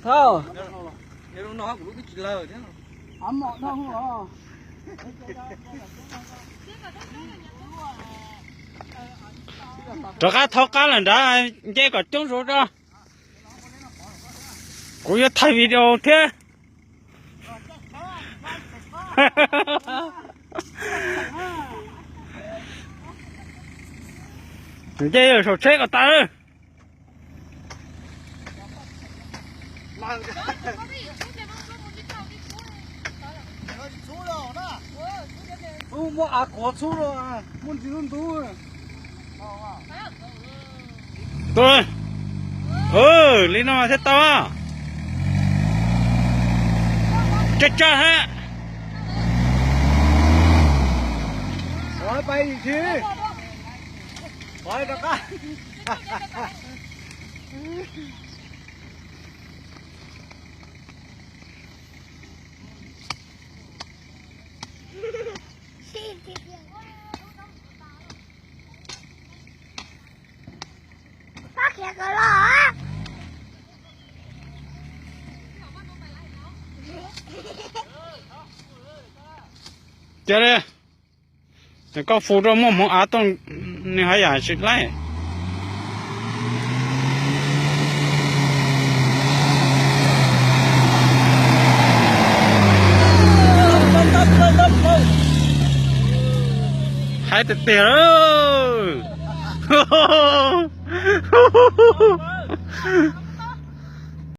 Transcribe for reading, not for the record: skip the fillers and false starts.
Thôi. Nó cũng cái lờ thế. Ấm mọ nó không có. Cho cá thóc cá lần đó dễ có trúng số đó. Cũng như thay video thế. Dễ rồi số chết của ta ơi. Mua à có số rồi à. Muốn gì luôn tôi. Tôi. Lý nào thế to. Chết cha ha. Hỏi bay gì chứ? Hỏi đó cá. Phát hiện rồi đó. Chết đi. Thì có phụ rồi mà á tông này hay à xịt lại. Hai tệ tệ rồi.